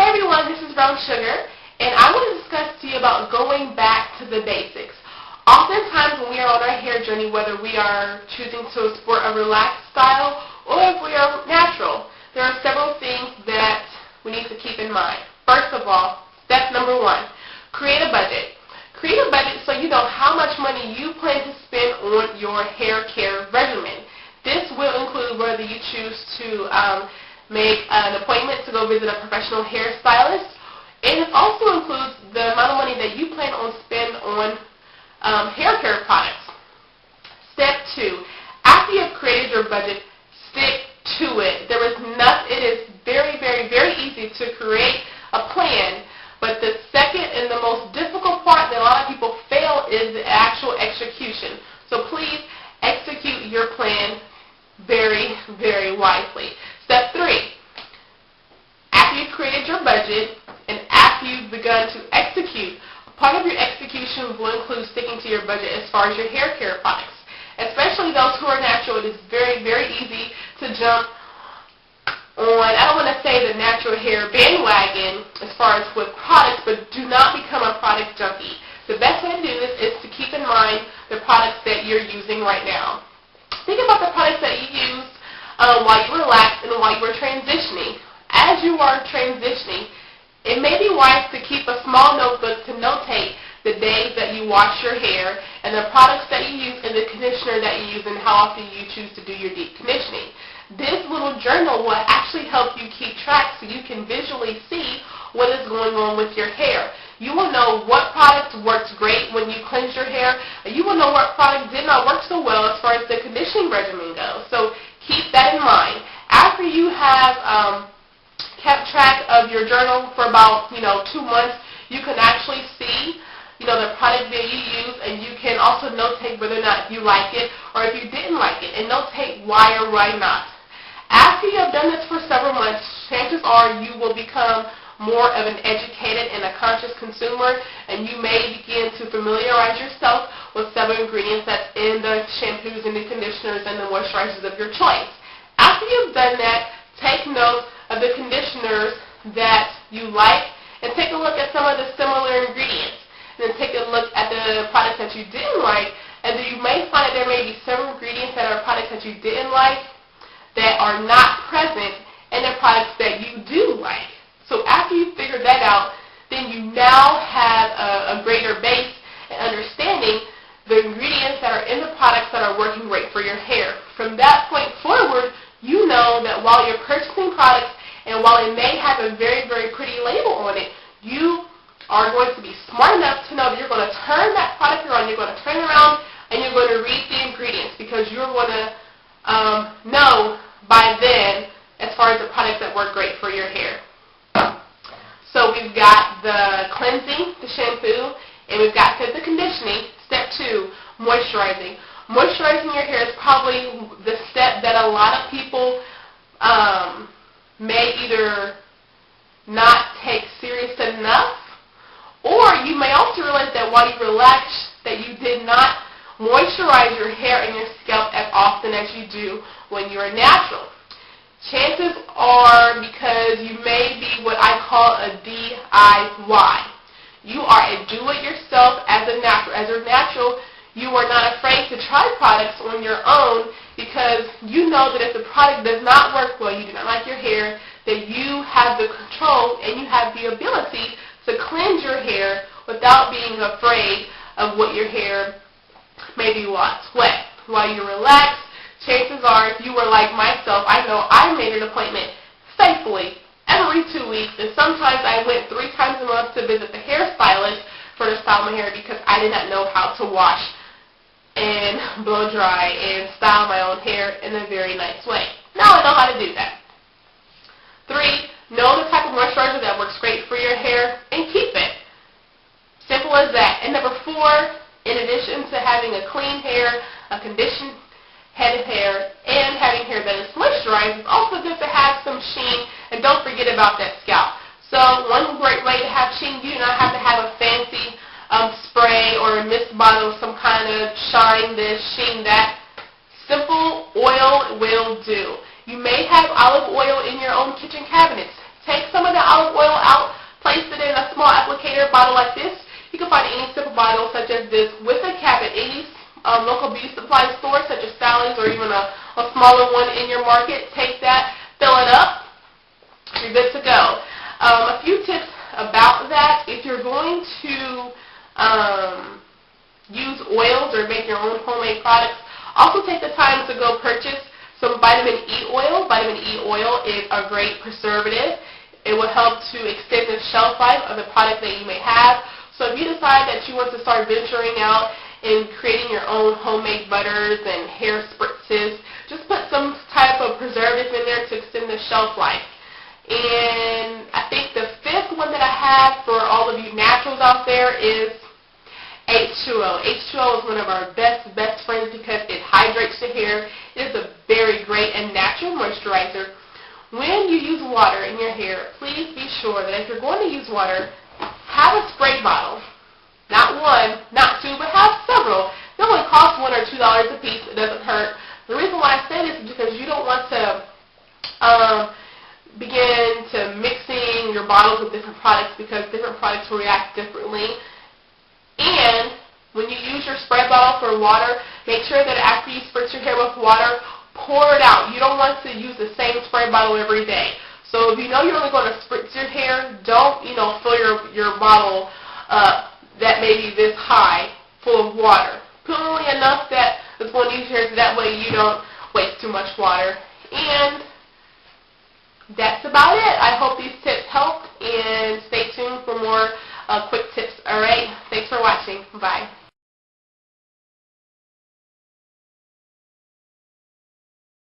everyone, this is Brown Sugar, and I want to discuss to you about going back to the basics. Oftentimes when we are on our hair journey, whether we are choosing to sport a relaxed style or if we are natural, there are several things that we need to keep in mind. First of all, step number one, create a budget. Create a budget so you know how much money you plan to spend on your hair care regimen. This will include whether you choose to make an appointment to go visit a professional hairstylist, and it also includes the amount of money that you plan on spend on hair care products. Step two, after you have created your budget, stick to it. It is very, very, very easy to create a plan, but the second and the most difficult part that a lot of people fail is the actual execution. So please execute your plan very, very wisely. Step three, after you've created your budget and after you've begun to execute, part of your execution will include sticking to your budget as far as your hair care products. Especially those who are natural, it is very, very easy to jump on, I don't want to say the natural hair bandwagon as far as with products, but do not become a product junkie. The best way to do this is to keep in mind the products that you're using right now. Think about the products that you used while you relaxed and while you were transitioning. As you are transitioning, it may be wise to keep a small notebook to notate the days that you wash your hair and the products that you use and the conditioner that you use and how often you choose to do your deep conditioning. This little journal will actually help you keep track so you can visually see what is going on with your hair. You will know what product works great when you cleanse your hair, and you will know what product did not work so well as far as the conditioning regimen goes. So keep that in mind. After you have kept track of your journal for about 2 months, you can actually see the product that you use, and you can also notate whether or not you like it or if you didn't like it, and notate why or why not. After you have done this for several months, chances are you will become more of an educated and a conscious consumer, and you may begin to familiarize yourself with several ingredients that's in the shampoos and the conditioners and the moisturizers of your choice. After you've done that, take note of the conditioners that you like and take a look at some of the similar ingredients. And then take a look at the products that you didn't like, and then you may find that there may be several ingredients that are products that you didn't like that are not present in the products that you do like. So after you figure that out, then you now have a greater base in understanding the ingredients that are in the products that are working great for your hair. From that point forward, you know that while you're purchasing products and while it may have a very, very pretty label on it, you are going to be smart enough to know that you're going to turn that product around, you're going to turn it around, and you're going to read the ingredients because you're going to know by then as far as the products that work great for your hair. So we've got the cleansing, the shampoo, and we've got the conditioning. Step two, moisturizing. Moisturizing your hair is probably the step that a lot of people may either not take serious enough, or you may also realize that while you relax, that you did not moisturize your hair and your scalp as often as you do when you are natural. Chances are because you may be what I call a DIY. You are a do-it-yourself as a natural. As a natural, you are not afraid to try products on your own because you know that if the product does not work well, you do not like your hair, that you have the control and you have the ability to cleanse your hair without being afraid of what your hair maybe wet. While you relax, chances are if you were like myself, I know I made an appointment faithfully every 2 weeks, and sometimes I went 3 times a month to visit the hairstylist for to style my hair because I did not know how to wash and blow dry and style my own hair in a very nice way. Now I know how to do that. 3, know the type of moisturizer that works great for your hair and keep it. Simple as that. And number 4, in addition to having a clean hair, a conditioned head of hair, and having hair that is moisturized, it's also good to have some sheen, and don't forget about that scalp. So one great way to have sheen, you do not have to have a fancy spray or a mist bottle, some kind of shine this, sheen that. Simple oil will do. You may have olive oil in your own kitchen cabinets. Take some of the olive olive oil out, place it in a small applicator bottle like this. You can find any simple bottle such as this with a cap at any local beauty supply store such as Sally's or even a smaller one in your market. Take that, fill it up, you're good to go. A few tips about that: if you're going to use oils or make your own homemade products, also take the time to go purchase some vitamin E oil. Vitamin E oil is a great preservative. It will help to extend the shelf life of the product that you may have. So if you decide that you want to start venturing out and creating your own homemade butters and hair spritzes, just put some type of preservative in there to extend the shelf life. And I think the fifth one that I have for all of you naturals out there is H2O. H2O is one of our best friends because it hydrates the hair. It is a very great and natural moisturizer. When you use water in your hair, please be sure that if you're going to use water, have a spray bottle. Not one, not two, but have several. They only cost $1 or $2 a piece. It doesn't hurt. The reason why I say this is because you don't want to begin to mixing your bottles with different products because different products will react differently. And when you use your spray bottle for water, make sure that after you spritz your hair with water, pour it out. You don't want to use the same spray bottle every day. So if you know you're only going to spritz your hair, don't, fill your bottle that may be this high full of water. Put only enough that is going to use your hair so that way you don't waste too much water. And that's about it. I hope these tips helped, and stay tuned for more quick tips. Alright, thanks for watching. Bye.